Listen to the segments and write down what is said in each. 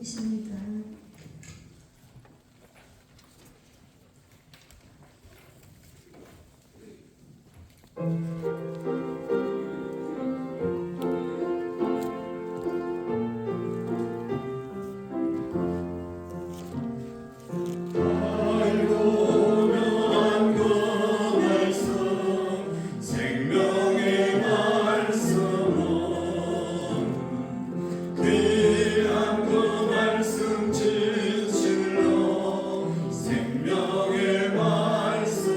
계십니다. 생명의 말씀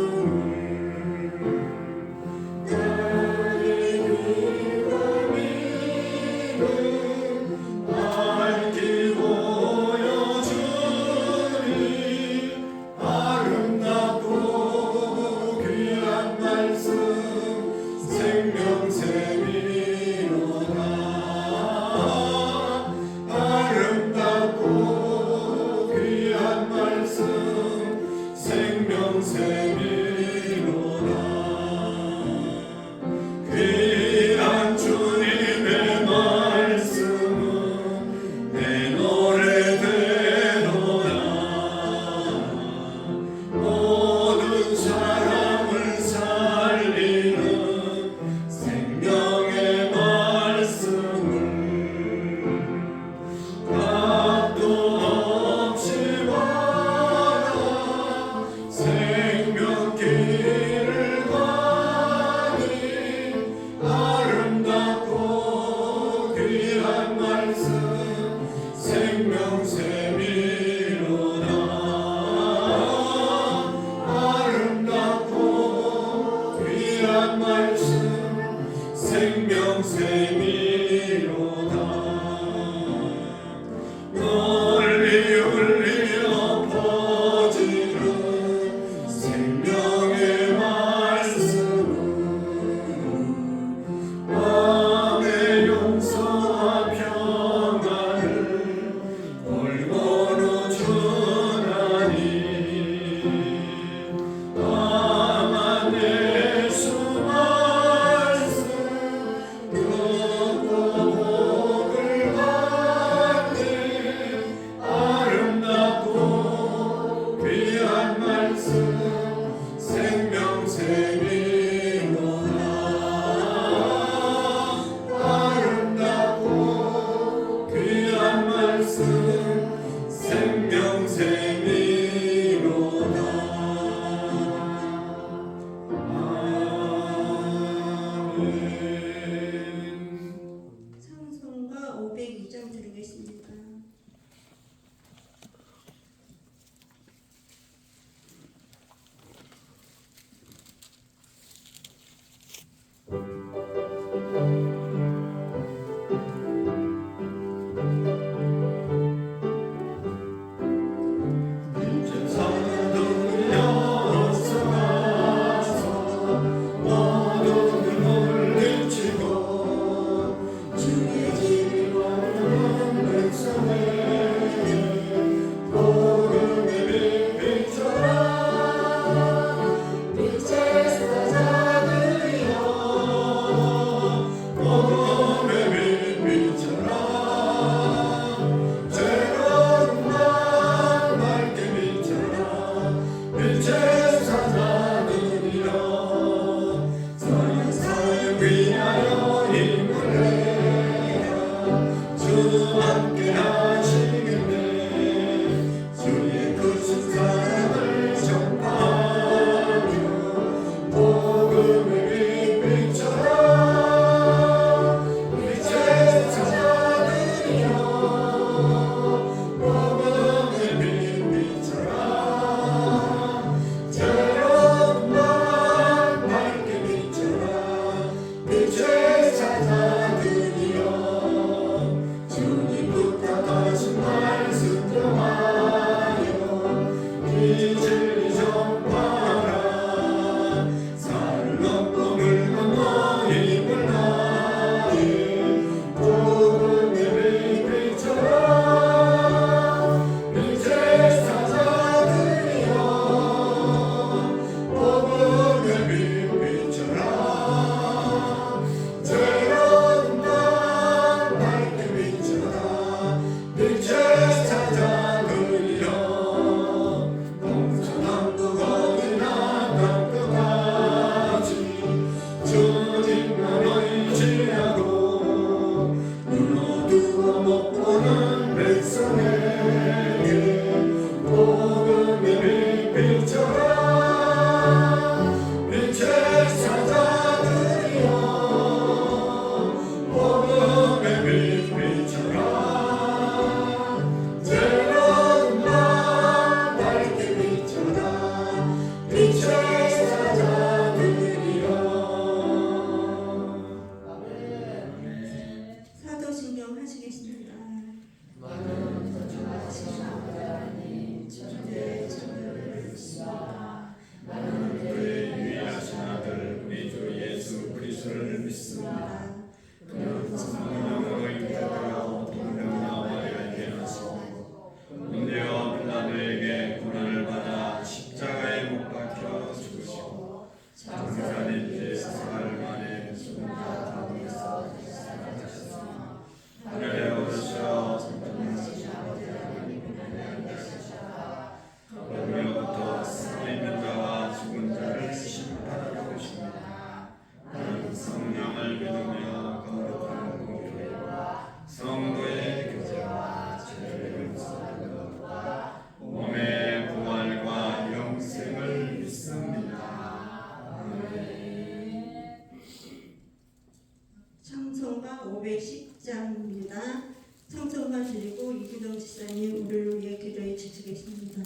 믿습니다. 찬송가 510장입니다. 찬송가 드리고 이규정 지사님 우리를 위해 기도해 주시겠습니다.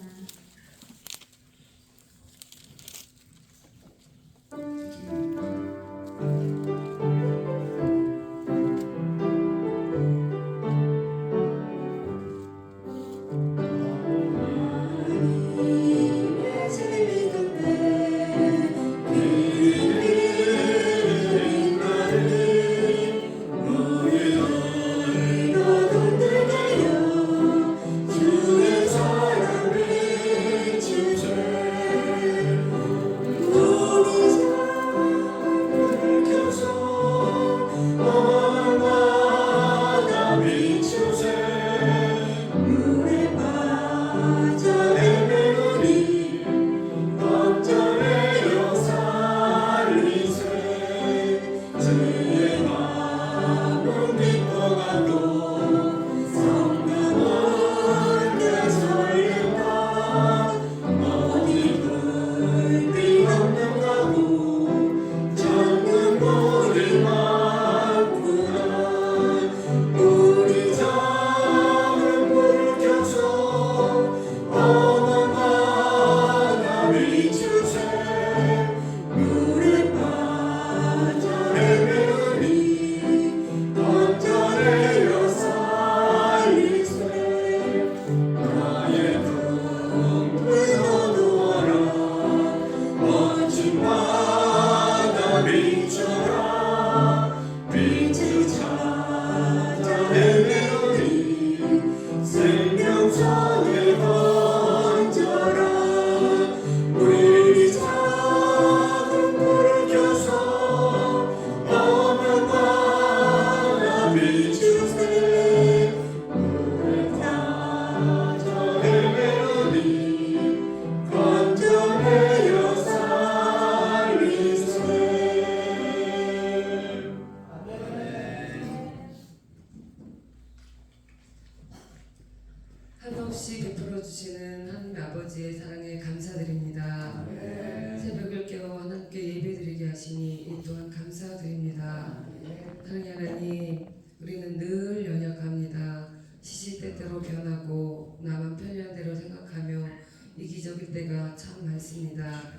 한없이 베풀어 주시는 하나님 아버지의 사랑에 감사드립니다. 새벽을 깨워 하나님께 예배드리게 하시니 이 또한 감사드립니다. 하나님, 우리는 늘 연약합니다. 시시때때로 변하고 나만 편리한 대로 생각하며 이기적일 때가 참 많습니다.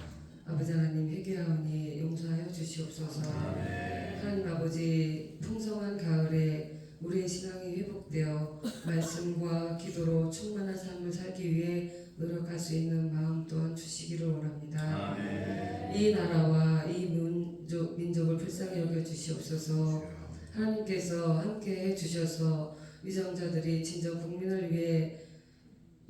아버지 하나님, 회개하오니 용서하여 주시옵소서. 하나님 아버지, 풍성한 가을에 우리의 신앙이 회복되어 말씀과 기도로 충만한 삶을 살기 위해 노력할 수 있는 마음 또한 주시기를 원합니다. 이 나라와 이 민족을 불쌍히 여겨 주시옵소서. 하나님께서 함께 해주셔서 위정자들이 진정 국민을 위해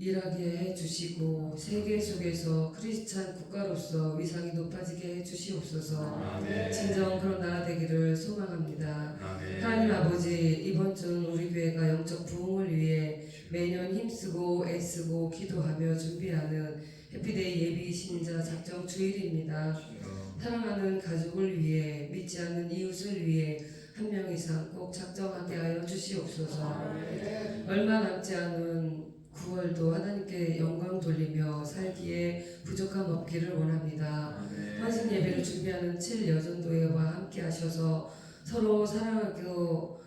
일하게 해주시고 세계 속에서 크리스찬 국가로서 위상이 높아지게 해주시옵소서. 진정 그런 나라 되기를 소망합니다. 하나님 아버지, 이번 주는 우리 교회가 영적 부흥을 위해 매년 힘쓰고 애쓰고 기도하며 준비하는 해피데이 예비 신자 작정 주일입니다. 사랑하는 가족을 위해 믿지 않는 이웃을 위해 한 명 이상 꼭 작정하게 하여 주시옵소서. 얼마 남지 않은 9월도 하나님께 영광 돌리며 살기에 부족함 없기를 원합니다. 헌신 예배를 준비하는 7여전도회와 함께 하셔서 서로 사랑하고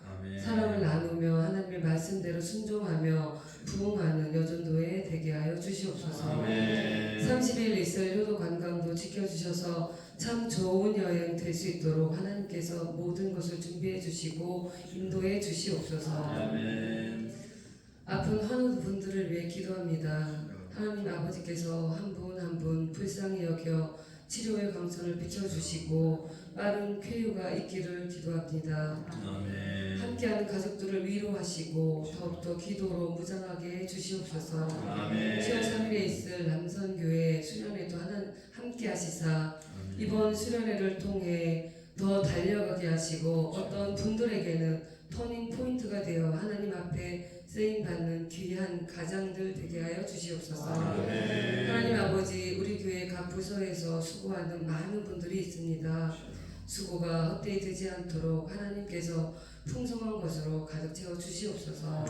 사랑을 나누며 하나님의 말씀대로 순종하며 부흥하는 여전도회 되게 하여 주시옵소서. 30일 이스라엘 효도 관광도 지켜주셔서 참 좋은 여행 될 수 있도록 하나님께서 모든 것을 준비해 주시고 인도해 주시옵소서. 아픈 환우 분들을 위해 기도합니다. 하나님 아버지께서 한 분 한 분 불쌍히 여겨 치료의 광선을 비춰주시고 빠른 쾌유가 있기를 기도합니다. 함께하는 가족들을 위로하시고 더욱더 기도로 무장하게 해주시옵소서. 10월 3일에 있을 남선교회 수련회도 함께 하시사 이번 수련회를 통해 더 달려가게 하시고 어떤 분들에게는 터닝 포인트가 되어 하나님 앞에 쓰임받는 귀한 가장들 되게 하여 주시옵소서. 하나님 아버지, 우리 교회 각 부서에서 수고하는 많은 분들이 있습니다. 수고가 헛되이 되지 않도록 하나님께서 풍성한 것으로 가득 채워 주시옵소서.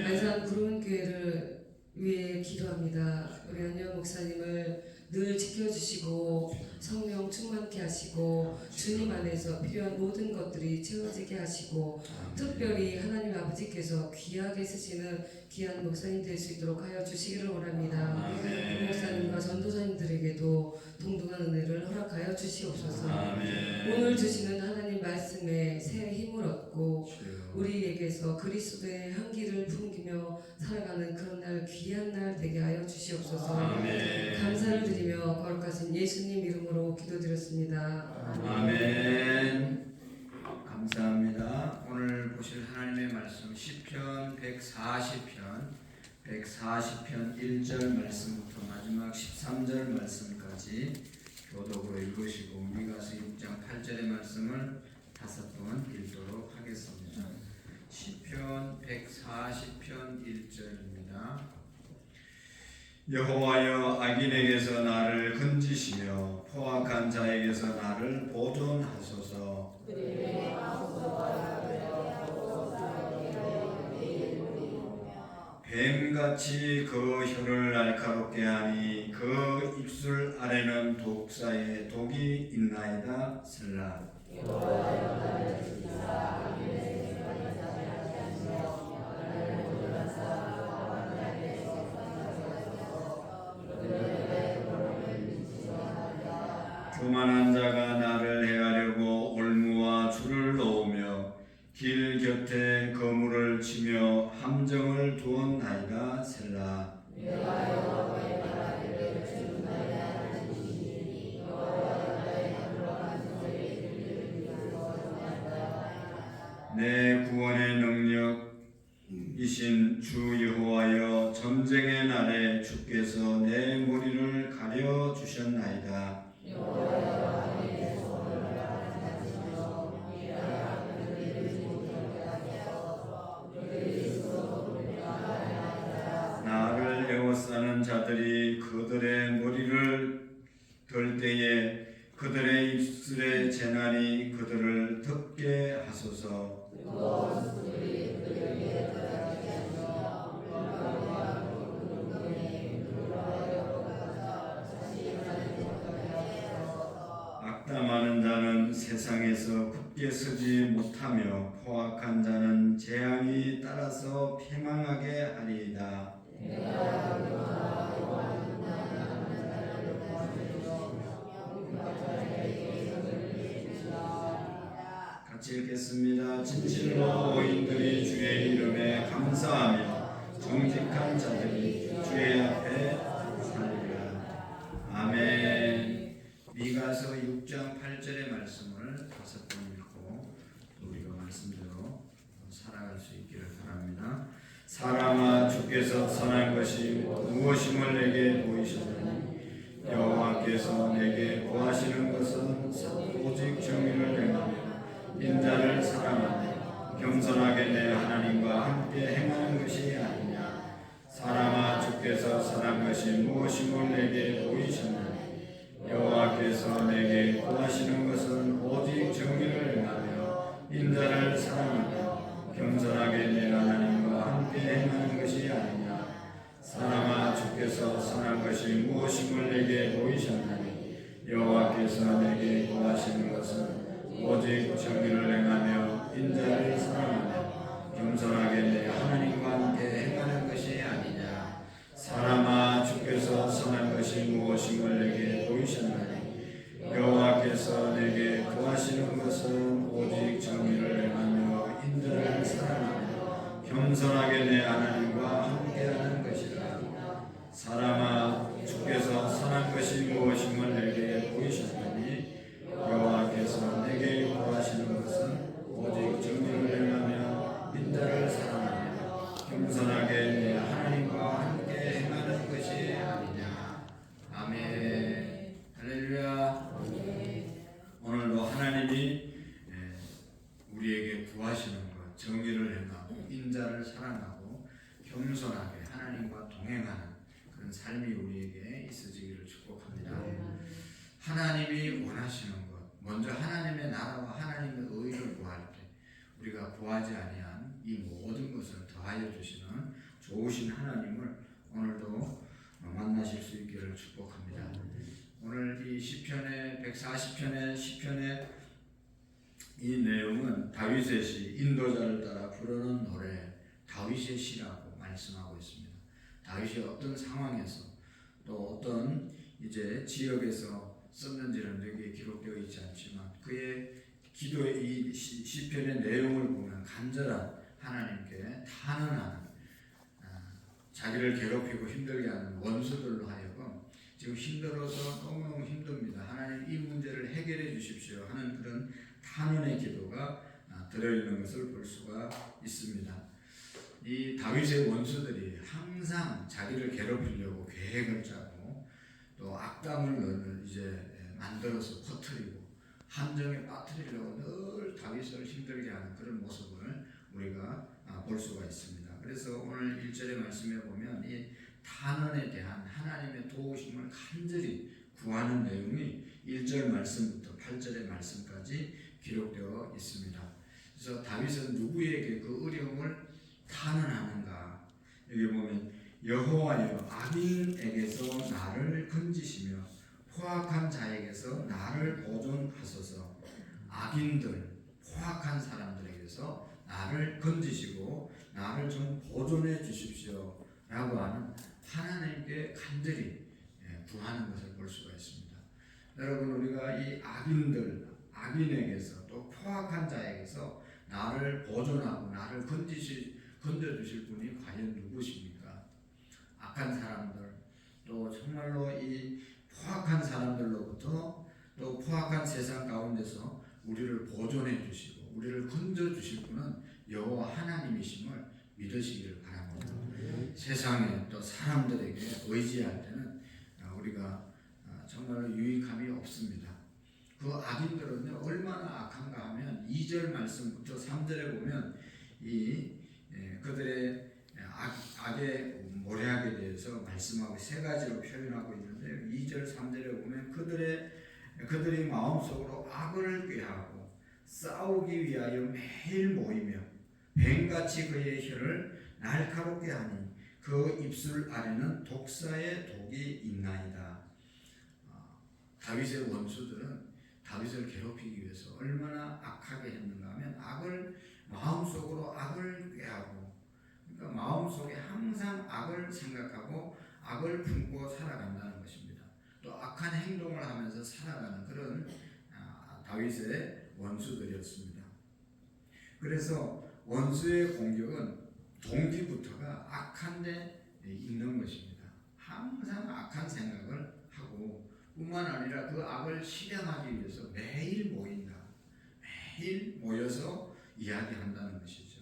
안산 구름교회를 위해 기도합니다. 우리 안녕 목사님을 늘 지켜주시고 성령 충만케 하시고 주님 안에서 필요한 모든 것들이 채워지게 하시고 특별히 하나님 아버지께서 귀하게 쓰시는 귀한 목사님 될 수 있도록 하여 주시기를 원합니다. 그 목사님과 전도사님들에게도 동등한 은혜를 허락하여 주시옵소서. 오늘 주시는 하나님 말씀에 새 힘을 얻고 우리에게서 그리스도의 향기를 풍기며 살아가는 그런 날 귀한 날 되게 하여 주시옵소서. 감사를 드리며 거룩하신 예수님 이름으로 기도드렸습니다. 아멘. 감사합니다. 오늘 보실 하나님의 말씀 시편 140편 1절 말씀부터 마지막 13절 말씀까지 교독으로 읽으시고 미가서 6장 8절의 말씀을 5번 읽도록 하겠습니다. 시편 140편 1절입니다. 여호와여, 악인에게서 나를 건지시며 포악한 자에게서 나를 보존하소서. 뱀같이 그 혀를 날카롭게 하니 그 입술 아래는 독사의 독이 있나이다. 셀라. 교만한 자가 나를 해하려고 올무와 줄을 놓으며 길 곁에 거물을 치며 함정을 두었나이다. 셀라. 내 구원의 능력이신 주 여호와여, 전쟁의 날에 주께서 내 머리를 가려 주셨나이다. 나를 에워싸는 자들이 그들의 머리를 들 때에 그들의 입술의 재난이 그들을 덮게 하소서. 악담하는 자는 세상에서 굳게 서지 못하며 포악한 자는 재앙이 따라서 패망하게 하리이다. 같이 읽겠습니다. 진실로 의인들이 주의 이름에 감사하며 정직한 자들이 주의 앞에 살리라. 아멘. 미가서 6장 8절의 말씀을 5번 읽고 우리가 말씀대로 살아갈 수 있기를 바랍니다. 사람아, 주께서 선한 것이 무엇임을 내게 보이셨느니 여호와께서 내게 구하시는 것은 오직 정의를 행하며 인자를 사랑하며 겸손하게 내 하나님과 함께 행하는 것이 아니냐. 사람아, 주께서 선한 것이 무엇임을 내게 보이셨느니 여호와께서 내게 구하시는 것은 오직 정의를 행하며 인자를 사랑하며 겸손하게 내 하나님과 함께 행하는 것이 아니냐. 사람아, 주께서 선한 것이 무엇임을 내게 보이셨느니 여호와께서 내게 구하시는 것은 오직 정의를 행하며 인자를 사랑하며 겸손하게 내 하나님과 함께 행하는 것이 아니냐. 사람아, 주께서 선한 것이 무엇임을 내게 보이셨나니 여호와께서 내게 구하시는 것은 오직 정의를 행하며 인자를 사랑하며 겸손하게 내 하나님과 함께하는 것이라. 사람아, 주께서 선한 것이 무엇임을 내게 보이셨나니 여호와께서 내게 구하시는 것은 오직 정의를 행하며 인자를 사랑하며 겸손하게 내 하나님과 함께 행하는 것이 아니냐. 아멘. 할렐루야. 오늘도 하나님이 우리에게 구하시는 것, 정의를 행하고 인자를 사랑하고 겸손하게 하나님과 동행하는 그런 삶이 우리에게 있어지기를 축복합니다. 하나님이 원하시는 것, 먼저 하나님의 나라와 하나님의 의를 구할 때 우리가 구하지 아니한 이 모든 것을 더하여 주시는 좋으신 하나님을 오늘도 만나실 수 있기를 축복합니다. 오늘 이 시편의 140편의 시편의 이 내용은 다윗의 시, 인도자를 따라 부르는 노래, 다윗의 시라고 말씀하고 있습니다. 다윗이 어떤 상황에서 또 어떤 이제 지역에서 썼는지는 여기에 기록되어 있지 않지만 그의 기도의 이 시편의 내용을 보면 간절한 하나님께 탄원하는 자기를 괴롭히고 힘들게 하는 원수들로 하여금 지금 힘들어서 너무너무 힘듭니다. 하나님 이 문제를 해결해 주십시오 하는 그런 탄원의 기도가 들어있는 것을 볼 수가 있습니다. 이 다윗의 원수들이 항상 자기를 괴롭히려고 계획을 짜고 또 악담을 이제 만들어서 퍼뜨리고 함정에 빠뜨리려고 늘 다윗을 힘들게 하는 그런 모습을 우리가 볼 수가 있습니다. 그래서 오늘 1절의 말씀에 보면 이 탄원에 대한 하나님의 도우심을 간절히 구하는 내용이 1절 말씀부터 8절의 말씀까지 기록되어 있습니다. 그래서 다윗은 누구에게 그 어려움을 탄원하는가? 여기 보면 여호와여 악인에게서 나를 건지시며 포악한 자에게서 나를 보존하소서. 악인들, 포악한 사람들에게서 나를 건지시고 나를 좀 보존해 주십시오 라고 하는 하나님께 간절히 구하는 것을 볼 수가 있습니다. 여러분, 우리가 이 악인들, 악인에게서 또 포악한 자에게서 나를 보존하고 나를 건져주실 분이 과연 누구십니까? 악한 사람들, 또 정말로 이 포악한 사람들로부터 또 포악한 세상 가운데서 우리를 보존해 주시고 우리를 건져 주실 분은 여호와 하나님이심을 믿으시기를 바랍니다. 세상에 또 사람들에게 의지할 때는 우리가 정말로 유익함이 없습니다. 그 악인들은요 얼마나 악한가 하면 2절 말씀부터 3절에 보면 그들의 악의 모략에 대해서 말씀하고 세 가지로 표현하고 있는데 2절 3절에 보면 그들이 마음속으로 악을 꾀하고 싸우기 위하여 매일 모이며 뱀같이 그의 혀를 날카롭게 하니 그 입술 아래는 독사의 독이 있나이다. 다윗의 원수들은 다윗을 괴롭히기 위해서 얼마나 악하게 했는가 하면 마음속으로 악을 꾀하고 그러니까 마음속에 항상 악을 생각하고 악을 품고 살아간다는 것입니다. 또 악한 행동을 하면서 살아가는 그런 다윗의 원수들이었습니다. 그래서 원수의 공격은 동기부터가 악한 데 있는 것입니다. 항상 악한 생각을 하고 뿐만 아니라 그 악을 실행하기 위해서 매일 모인다. 매일 모여서 이야기한다는 것이죠.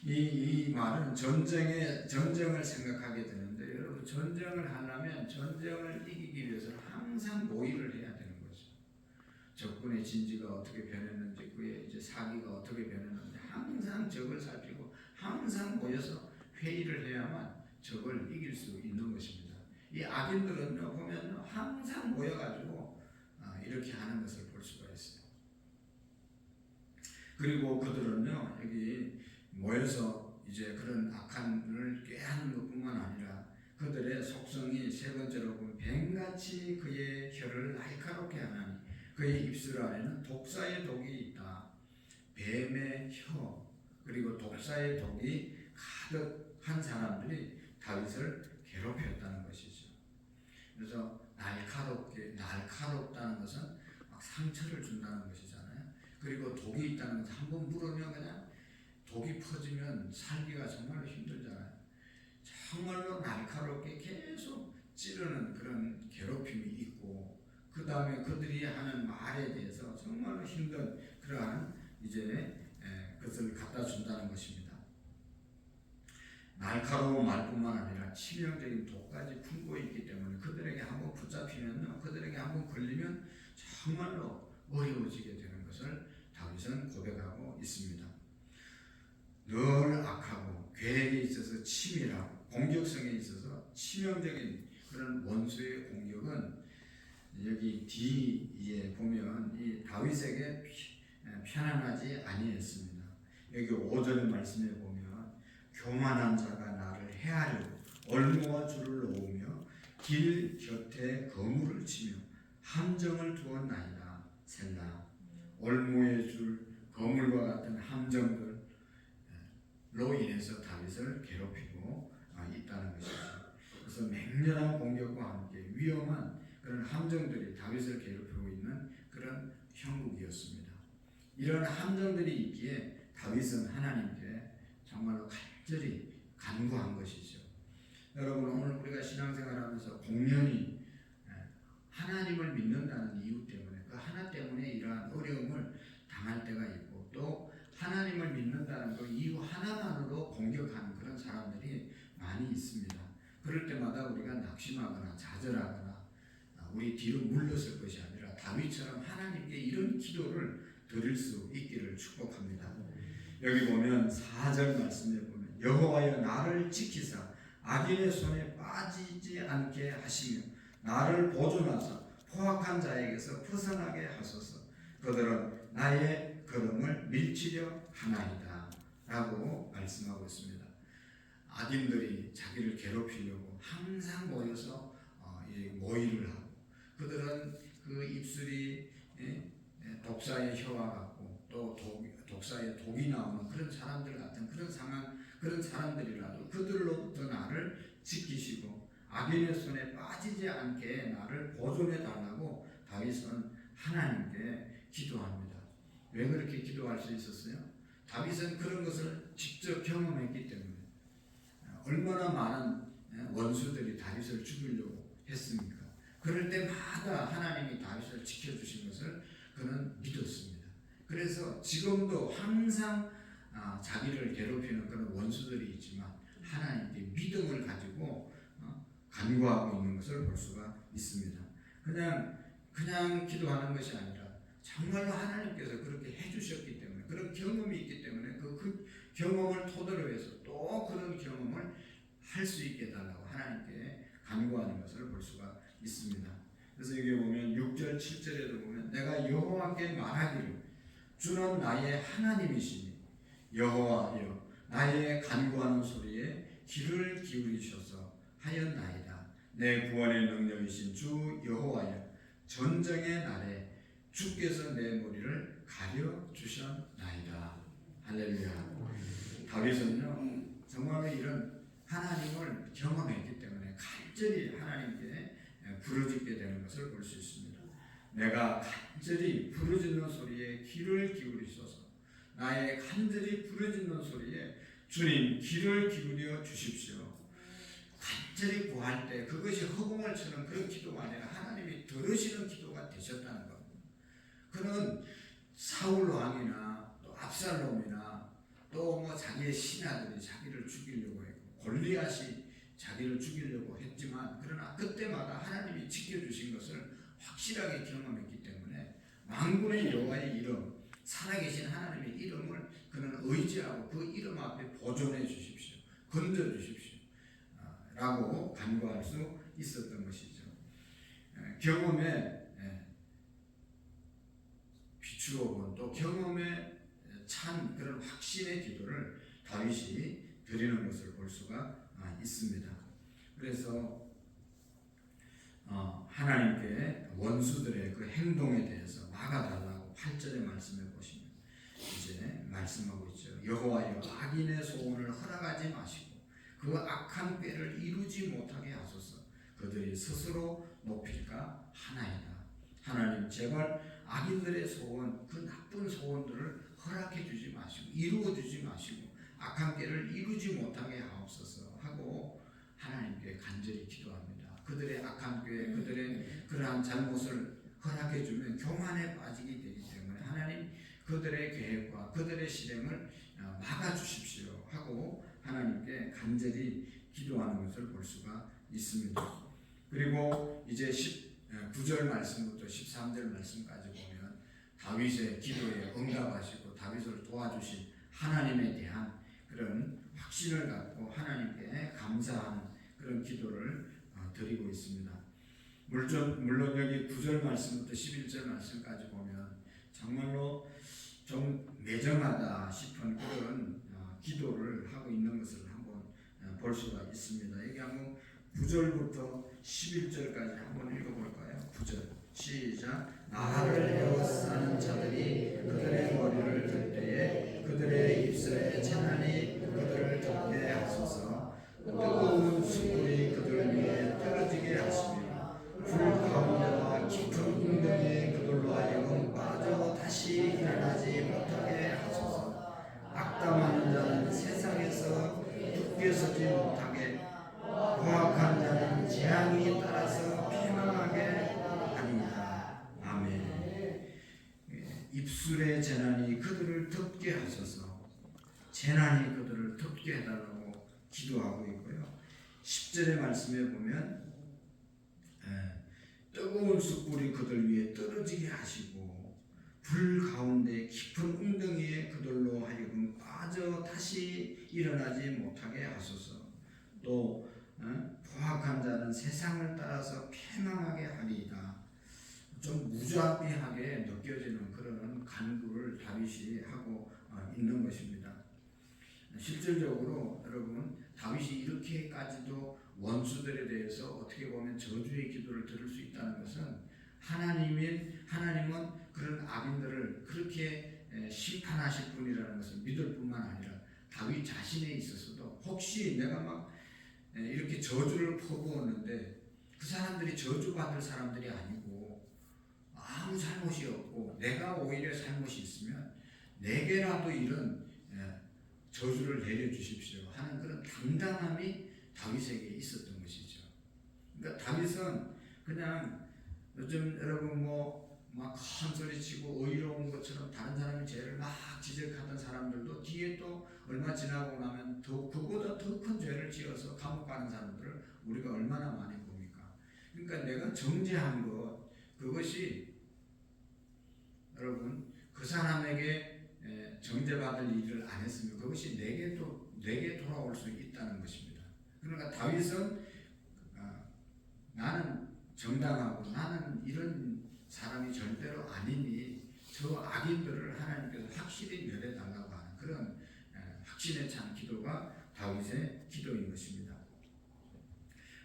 이 말은 전쟁을 생각하게 되는데 여러분 전쟁을 하려면 전쟁을 이기기 위해서는 항상 모의를 해야 되는 거죠. 적군의 진지가 어떻게 변했는지 그의 이제 사기가 어떻게 변했는지 항상 적을 살피고 항상 모여서 회의를 해야만 적을 이길 수 있는 것입니다. 이 악인들은요 보면 항상 모여가지고 이렇게 하는 것을 볼 수가 있어요. 그리고 그들은요 여기 모여서 이제 그런 악한을 꾀하는 것뿐만 아니라 그들의 속성이 세 번째로 보면 뱀같이 그의 혀를 날카롭게 하나니 그의 입술 안에는 독사의 독이 있다. 뱀의 혀 그리고 독사의 독이 가득한 사람들이 다윗을 괴롭혔다는 것이죠. 그래서 날카롭다는 것은 막 상처를 준다는 것이잖아요. 그리고 독이 있다는 것은 한번 물으면 그냥 독이 퍼지면 살기가 정말로 힘들잖아요. 정말로 날카롭게 계속 찌르는 그런 괴롭힘이 있고 그 다음에 그들이 하는 말에 대해서 정말로 힘든 그러한 이제 그것을 갖다 준다는 것입니다. 날카로운 말뿐만 아니라 치명적인 독까지 품고 있기 때문에 그들에게 한번 붙잡히면요, 그들에게 한번 걸리면 정말로 어려워지게 되는 것을 다윗은 고백하고 있습니다. 늘 악하고 계획에 있어서 치밀하고 공격성에 있어서 치명적인 그런 원수의 공격은 여기 뒤에 보면 이 다윗에게 편안하지 아니했습니다. 여기 5절 말씀에 보면 교만한 자가 나를 해하려고 얼모와 줄을 놓으며 길 곁에 거물을 치며 함정을 두었나이다. 셀라. 올무에 줄 거물과 같은 함정들로 인해서 다윗을 괴롭히고 있다는 것이죠. 그래서 맹렬한 공격과 함께 위험한 그런 함정들이 다윗을 괴롭히고 있는 그런 형국이었습니다. 이런 함정들이 있기에 다윗은 하나님께 정말로 간절히 간구한 것이죠. 여러분, 오늘 우리가 신앙생활하면서 공연히 하나님을 믿는다는 이유 때문에 그 하나 때문에 이러한 어려움을 당할 때가 있고, 또 하나님을 믿는다는 그 이유 하나만으로 공격하는 그런 사람들이 많이 있습니다. 그럴 때마다 우리가 낙심하거나 좌절하거나 우리 뒤로 물러설 것이 아니라 다윗처럼 하나님께 이런 기도를 드릴 수 있기를 축복합니다. 여기 보면 4절 말씀에 보면 여호와여 나를 지키사 악인의 손에 빠지지 않게 하시며 나를 보존하사 포악한 자에게서 벗어나게 하소서. 그들은 나의 걸음을 밀치려 하나이다 라고 말씀하고 있습니다. 악인들이 자기를 괴롭히려고 항상 모여서 모의를 하고, 그들은 그 입술이 독사의 혀와 같고 또 독사의 독이 나오는 그런 사람들 같은 그런 상황, 그런 사람들이라도 그들로부터 나를 지키시고 악인의 손에 빠지지 않게 나를 보존해 달라고 다윗은 하나님께 기도합니다. 왜 그렇게 기도할 수 있었어요? 다윗은 그런 것을 직접 경험했기 때문에. 얼마나 많은 원수들이 다윗을 죽이려고 했습니까? 그럴 때마다 하나님이 다윗을 지켜주신 것을 그는 믿었습니다. 그래서 지금도 항상 자기를 괴롭히는 그런 원수들이 있지만 하나님께 믿음을 가지고 간구하고 있는 것을 볼 수가 있습니다. 그냥 기도하는 것이 아니라 정말로 하나님께서 그렇게 해주셨기 때문에, 그런 경험이 있기 때문에 그 경험을 토대로 해서 또 그런 경험을 할 수 있게 해달라고 하나님께 간구하는 것을 볼 수가 있습니다. 그래서 여기 보면 6절 7절에도 보면 내가 여호와께 말하기를 주는 나의 하나님이시니 여호와여 나의 간구하는 소리에 귀를 기울이셔서 하였나이다. 내 구원의 능력이신 주 여호와여 전쟁의 날에 주께서 내 머리를 가려 주셨나이다. 할렐루야. 다윗은요 정말로 이런 하나님을 경험했기 때문에 간절히 하나님께 부르짖게 되는 것을 볼 수 있습니다. 내가 간절히 부르짖는 소리에 귀를 기울이소서. 나의 간절히 부르짖는 소리에 주님 귀를 기울여 주십시오. 간절히 구할 때 그것이 허공을 치는 그런 기도가 아니라 하나님이 들으시는 기도가 되셨다는 겁니다. 그는 사울 왕이나 또 압살롬이나 또 뭐 자기의 신하들이 자기를 죽이려고 했고 골리앗이 자기를 죽이려고 했지만, 그러나 그때마다 하나님이 지켜주신 것을 확실하게 경험했기 때문에 만군의 여호와의 이름, 살아계신 하나님의 이름을 그는 의지하고 그 이름 앞에 보존해 주십시오, 건져 주십시오 라고 간구할 수 있었던 것이죠. 경험에 비추어 본, 또 경험에 찬 그런 확신의 기도를 다윗이 드리는 것을 볼 수가 있습니다. 그래서 하나님께 원수들의 그 행동에 대해서 막아달라고 8절의 말씀을 보시면 이제 말씀하고 있죠. 여호와여 악인의 소원을 허락하지 마시고 그 악한 꾀를 이루지 못하게 하소서. 그들이 스스로 높일까 하나이다. 하나님 제발 악인들의 소원, 그 나쁜 소원들을 허락해 주지 마시고 이루어 주지 마시고 악한 꾀를 이루지 못하게 하옵소서 하고 하나님께 간절히 기도합니다. 그들의 악한 꾀, 그들의 그러한 잘못을 허락해 주면 교만에 빠지게 되기 때문에 하나님 그들의 계획과 그들의 실행을 막아 주십시오 하고 하나님께 간절히 기도하는 것을 볼 수가 있습니다. 그리고 이제 9절 말씀부터 13절 말씀까지 보면 다윗의 기도에 응답하시고 다윗을 도와주신 하나님에 대한 그런 확신을 갖고 하나님께 감사하는 그런 기도를 드리고 있습니다. 물론 여기 9절 말씀부터 11절 말씀까지 보면 정말로 좀 매정하다 싶은 그런 기도를 하고 있는 것을 한번 볼 수가 있습니다. 여기 한번 9절부터 11절까지 한번 읽어볼까요? 9절 시작. 나를 에워싸는 자들이 그들의 머리를 들 때에 그들의 입술에 재난이 그들을 덮게 하소서. 뜨거운 숯불이 그들 위에 떨어지게 하시며 불 가운데와 깊은 웅덩이에 그들로 하여금 빠져 다시 일어나지 못하게 하소서. 악담하는 자는 세상에서 굳게 서지 못하게, 포악한 자는 재앙이 따라서 패망하게 하리이다. 아멘. 입술의 재난이 그들을 덮게 하소서. 재난이 그들을 덮게 해달라고 기도하고 있고요. 10절의 말씀에 보면 뜨거운 숯불이 그들 위에 떨어지게 하시고 불 가운데 깊은 웅덩이에 그들로 하여금 빠져 다시 일어나지 못하게 하소서. 또 포악한 자는 세상을 따라서 패망하게 하리이다. 좀 무자비하게 느껴지는 그런 간구를 다윗이 하고 있는 것입니다. 실질적으로 여러분, 다윗이 이렇게까지도 원수들에 대해서 어떻게 보면 저주의 기도를 들을 수 있다는 것은 하나님은 그런 악인들을 그렇게 심판하실 분이라는 것을 믿을 뿐만 아니라 다윗 자신에 있어서도 혹시 내가 막 이렇게 저주를 퍼부었는데 그 사람들이 저주받을 사람들이 아니고 아무 잘못이 없고 내가 오히려 잘못이 있으면 내게라도 이런 저주를 내려주십시오 하는 그런 당당함이 다윗에게 있었던 것이죠. 그러니까 다윗은 그냥 요즘 여러분 막 큰 소리치고 의로운 것처럼 다른 사람이 죄를 막 지적하던 사람들도 뒤에 또 얼마 지나고 나면 그보다 더 큰 죄를 지어서 감옥 가는 사람들을 우리가 얼마나 많이 봅니까? 그러니까 내가 정죄한 것, 그것이 여러분 그 사람에게 정죄받을 일을 안 했으면 그것이 내게 돌아올 수 있다는 것입니다. 그러니까 다윗은 나는 정당하고 나는 이런 사람이 절대로 아니니 저 악인들을 하나님께서 확실히 멸해달라고 하는 그런 확신에 찬 기도가 다윗의 기도인 것입니다.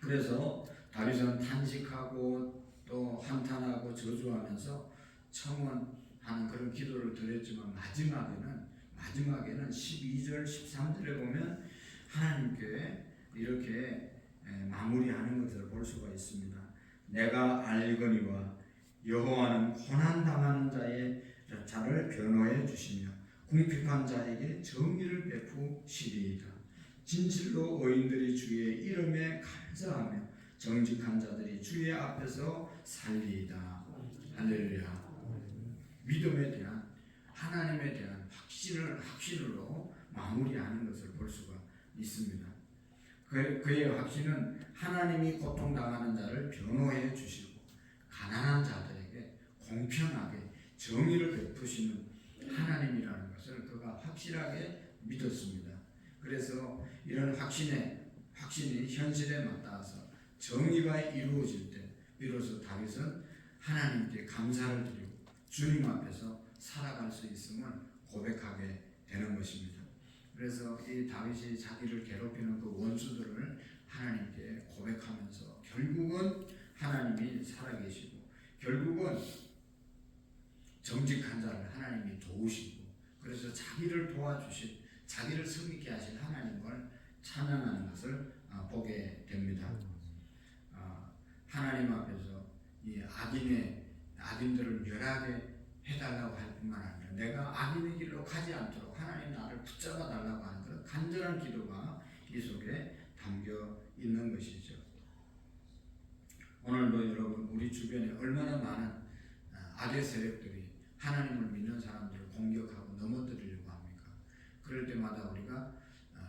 그래서 다윗은 탄식하고 또 한탄하고 저주하면서 청원하는 그런 기도를 드렸지만 마지막에는 12절 13절에 보면 하나님께 이렇게 마무리하는 것을 볼 수가 있습니다. 내가 알거니와 여호와는 고난당하는 자를 변호해 주시며 궁핍한 자에게 정의를 베푸시리이다. 진실로 의인들이 주의 이름에 감사하며 정직한 자들이 주의 앞에서 살리이다. 할렐루야. 믿음에 대한 하나님에 대한 확신으로 마무리하는 것을 볼 수가 있습니다. 그의 확신은 하나님이 고통당하는 자를 변호해 주시고 가난한 자들에게 공평하게 정의를 베푸시는 하나님이라는 것을 그가 확실하게 믿었습니다. 그래서 이런 확신이 현실에 맞닿아서 정의가 이루어질 때 비로소 다윗은 하나님께 감사를 드리고 주님 앞에서 살아갈 수 있음을 고백하게 되는 것입니다. 그래서 이 다윗이 자기를 괴롭히는 그 원수들을 하나님께 고백하면서 결국은 하나님이 살아계시고 결국은 정직한 자를 하나님이 도우시고 그래서 자기를 도와주신 자기를 승리케 하신 하나님을 찬양하는 것을 보게 됩니다. 하나님 앞에서 이 악인들을 멸하게 해달라고 할 뿐만 아니라 내가 악인의 길로 가지 않도록 하나님 나를 붙잡아 달라고 하는 그런 간절한 기도가 이 속에 담겨 있는 것이죠. 오늘도 여러분 우리 주변에 얼마나 많은 악의 세력들이 하나님을 믿는 사람들을 공격하고 넘어뜨리려고 합니까? 그럴 때마다 우리가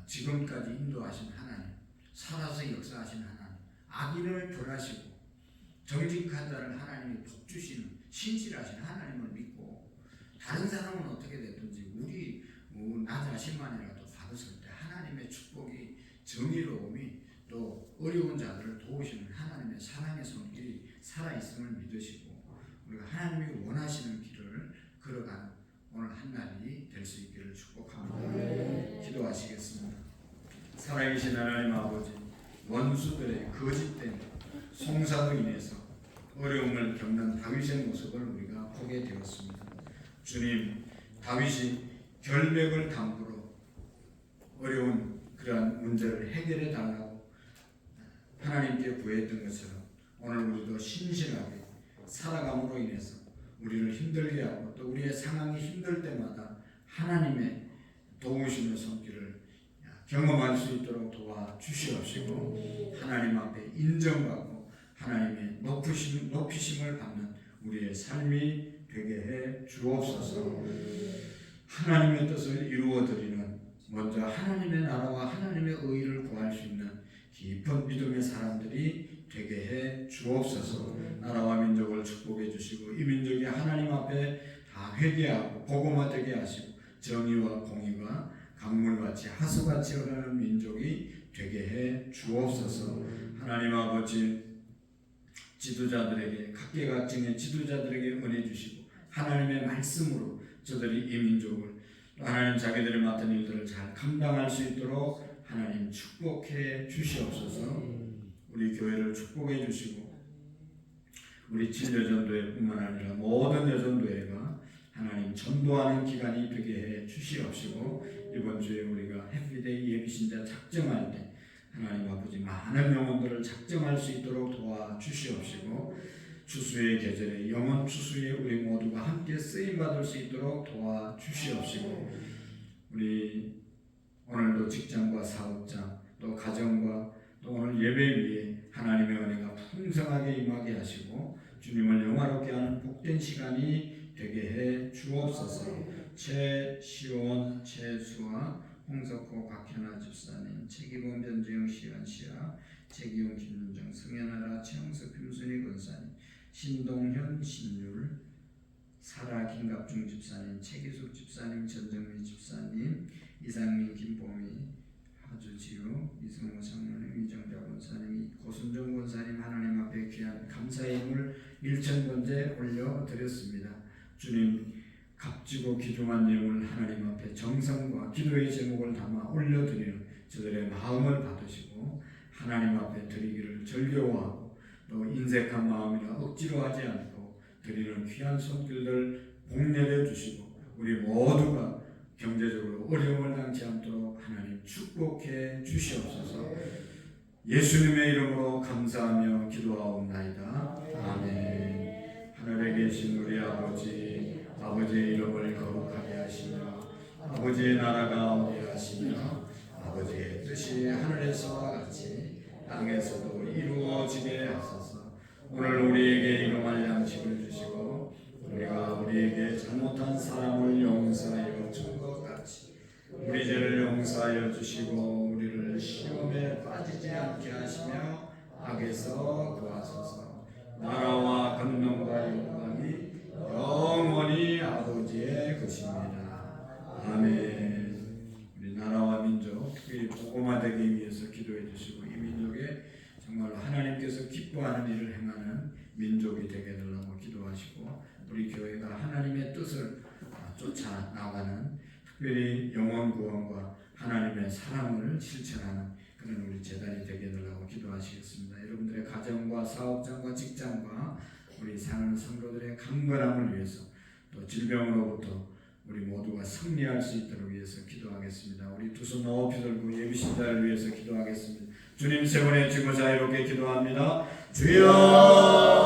지금까지 인도하신 하나님, 살아서 역사하신 하나님, 악인을 벌하시고 정직한 자를 하나님이 복주시는 신실하신 하나님을 믿고 다른 사람은 어떻게 됐든지 나 자신만이라도 받았을 때 하나님의 축복이 정의로움이 또 어려운 자들을 도우시는 하나님의 사랑의 손길이 살아있음을 믿으시고 우리가 하나님이 원하시는 길을 걸어가는 오늘 한날이 될 수 있기를 축복합니다. 기도하시겠습니다. 살아계신 하나님 아버지, 원수들의 거짓된 송사로 인해서 어려움을 겪는 다윗의 모습을 우리가 보게 되었습니다. 주님, 다윗이 결백을 담보로 어려운 그러한 문제를 해결해 달라고 하나님께 구했던 것처럼 오늘 우리도 신실하게 살아감으로 인해서 우리를 힘들게 하고 또 우리의 상황이 힘들 때마다 하나님의 도우심의 손길을 경험할 수 있도록 도와주시옵시고 하나님 앞에 인정받고 하나님의 높이심을 받는 우리의 삶이 되게 해 주옵소서. 하나님의 뜻을 이루어드리는 먼저 하나님의 나라와 하나님의 의를 구할 수 있는 깊은 믿음의 사람들이 되게 해 주옵소서. 나라와 민족을 축복해 주시고 이 민족이 하나님 앞에 다 회개하고 복음화되게 하시고 정의와 공의가 강물같이 하수같이 흐르는 민족이 되게 해 주옵소서. 하나님 아버지, 지도자들에게 각계각층의 지도자들에게 은혜 주시고 하나님의 말씀으로 저들이 이 민족을 하나님 자기들이 맡은 일들을 잘 감당할 수 있도록 하나님 축복해 주시옵소서. 우리 교회를 축복해 주시고 우리 진여전도회뿐만 아니라 모든 여전도회가 하나님 전도하는 기간이 되게 해 주시옵시고 이번 주에 우리가 해피데이 예비신자 작정할 때 하나님 아버지 많은 영혼들을 작정할 수 있도록 도와주시옵시고 추수의 계절에 영혼 추수에 우리 모두가 함께 쓰임받을 수 있도록 도와주시옵시고 우리 오늘도 직장과 사업장 또 가정과 또 오늘 예배 위에 하나님의 은혜가 풍성하게 임하게 하시고 주님을 영화롭게 하는 복된 시간이 되게 해 주옵소서. 최시온, 최수아, 홍석호, 박현아 집사님, 최기범, 변재영, 시현, 시아, 최기용, 김윤정, 승현아라, 최영석, 김순희 권사님, 신동현, 신율, 사라, 김갑중 집사님, 최기숙 집사님, 전정미 집사님, 이상민, 김보미, 하주지우, 이승호 장로님, 이정자 권사님, 고순정 권사님 하나님 앞에 귀한 감사의 힘을 일천번째 올려드렸습니다. 주님, 값지고 귀중한 예물 하나님 앞에 정성과 기도의 제목을 담아 올려드리는 저들의 마음을 받으시고 하나님 앞에 드리기를 절겨워하고 또 인색한 마음이나 억지로 하지 않고 드리는 귀한 손길들 복내려 주시고 우리 모두가 경제적으로 어려움을 당치 않도록 하나님 축복해 주시옵소서. 예수님의 이름으로 감사하며 기도하옵나이다. 아멘. 하늘에 계신 우리 아버지, 아버지의 이름을 거룩하게 하시며 아버지의 나라가 오게 하시며 아버지의 뜻이 하늘에서와 같이 땅에서도 이루어지게 하소서. 오늘 우리에게 일용할 양식을 주시고 우리가 우리에게 잘못한 사람을 용서하여 준 것 같이 우리 죄를 용서하여 주시고 우리를 시험에 빠지지 않게 하시며 악에서 구하소서. 나라와 권능과 영광이 영원히 아버지의 것입니다. 아멘. 우리 나라와 민족 특별히 복음화되기 위해서 기도해 주시고 이 민족에 정말로 하나님께서 기뻐하는 일을 행하는 민족이 되게 달라고 기도하시고 우리 교회가 하나님의 뜻을 쫓아 나가는 특별히 영혼 구원과 하나님의 사랑을 실천하는 그런 우리 재단이 되게 달라고 기도하시겠습니다. 여러분들의 가정과 사업장과 직장과 우리 사랑하는 성도들의 강건함을 위해서 또 질병으로부터 우리 모두가 승리할 수 있도록 위해서 기도하겠습니다. 우리 두 손 높이 들고 예비신자를 위해서 기도하겠습니다. 주님 세 번의 주고 자유롭게 기도합니다. 주여